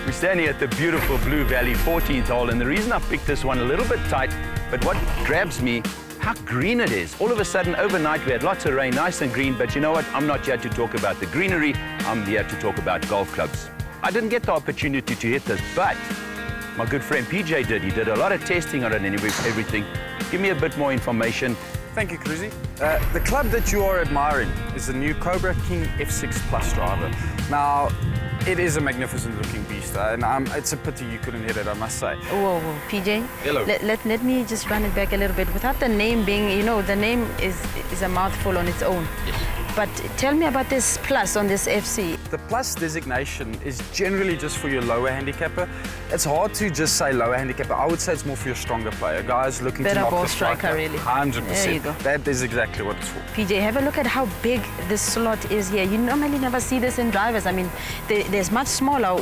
We're standing at the beautiful Blue Valley 14th hole, and the reason I picked this one a little bit tight, but what grabs me, how green it is. All of a sudden, overnight, we had lots of rain, nice and green, but you know what? I'm not here to talk about the greenery. I'm here to talk about golf clubs. I didn't get the opportunity to hit this, but my good friend PJ did. He did a lot of testing on it and everything. Give me a bit more information. Thank you, Cruzy. The club that you are admiring is the new Cobra King F6 Plus driver. Now, it is a magnificent looking beast, and it's a pity you couldn't hit it, I must say. Whoa, PJ. Hello. Let me just run it back a little bit. Without the name being, you know, the name is a mouthful on its own. Yes. But tell me about this plus on this FC. The plus designation is generally just for your lower handicapper. It's hard to just say lower handicapper. I would say it's more for your stronger player. Guys looking Better to knock ball the striker, really. 100%. There you go. That is exactly what it's for. PJ, have a look at how big this slot is here. You normally never see this in drivers. I mean, there's much smaller.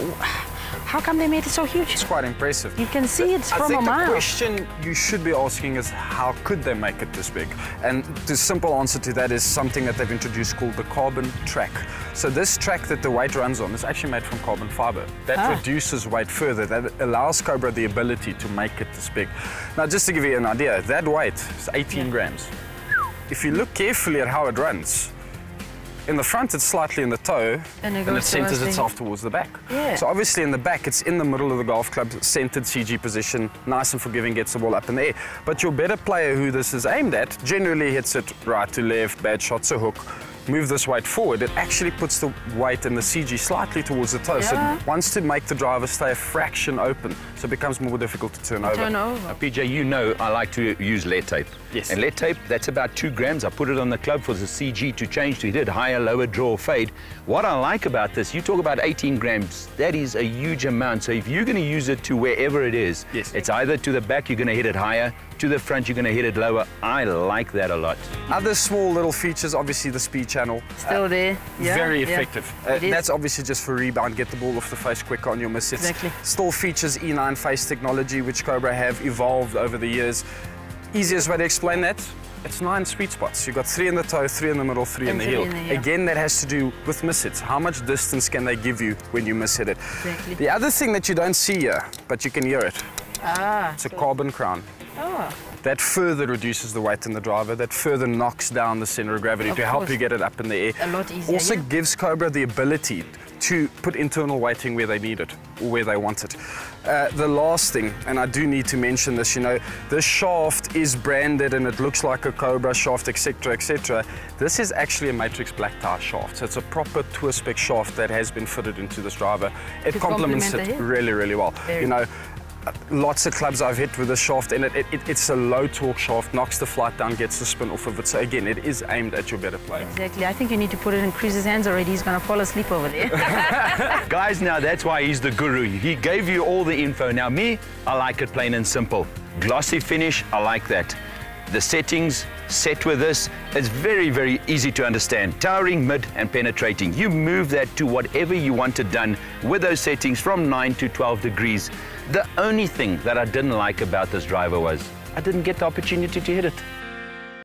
How come they made it so huge? It's quite impressive. You can see it's from a mile. I think the question you should be asking is how could they make it this big? And the simple answer to that is something that they've introduced called the carbon track. So this track that the weight runs on is actually made from carbon fiber. That reduces weight further. That allows Cobra the ability to make it this big. Now, just to give you an idea, that weight is 18 grams. If you look carefully at how it runs, in the front, it's slightly in the toe, and it centers itself towards the back. Yeah. So obviously in the back, it's in the middle of the golf club, centered CG position, nice and forgiving, gets the ball up in the air. But your better player who this is aimed at generally hits it right to left, bad shots a hook. Move this weight forward, it actually puts the weight and the CG slightly towards the toe. So it wants to make the driver stay a fraction open, so it becomes more difficult to turn over. Now, PJ, you know I like to use lead tape. Yes. And lead tape, that's about 2 grams. I put it on the club for the CG to change to hit it higher, lower, draw, fade. What I like about this, you talk about 18 grams, that is a huge amount. So if you're going to use it to wherever it is, it's either to the back, you're going to hit it higher, to the front, you're going to hit it lower. I like that a lot. Other small little features, obviously the speed channel. Still there. Yeah, very effective. That's obviously just for rebound, get the ball off the face quicker on your miss. Exactly. Still features E9 face technology, which Cobra have evolved over the years. Easiest way to explain that, it's 9 sweet spots. You've got 3 in the toe, 3 in the middle, 3 in the heel. Again, that has to do with miss hits. How much distance can they give you when you miss hit it? Exactly. The other thing that you don't see here, but you can hear it, it's a carbon crown. That further reduces the weight in the driver, that further knocks down the center of gravity to help you get it up in the air. A lot easier. Also gives Cobra the ability to put internal weighting where they need it, or where they want it. The last thing, and I do need to mention this, you know, this shaft is branded and it looks like a Cobra shaft, etc., etc. This is actually a Matrix black tie shaft, so it's a proper tour spec shaft that has been fitted into this driver. It complements it really, really well. You know, lots of clubs I've hit with this shaft, and it's a low torque shaft, knocks the flight down, gets the spin off of it. So again, it is aimed at your better player. Exactly. I think you need to put it in Cruz's hands already. He's going to fall asleep over there. Guys, now that's why he's the guru. He gave you all the info. Now me, I like it plain and simple. Glossy finish, I like that. The settings, set with this, it's very, very easy to understand. Towering, mid, and penetrating. You move that to whatever you want it done with those settings from 9 to 12 degrees. The only thing that I didn't like about this driver was I didn't get the opportunity to hit it.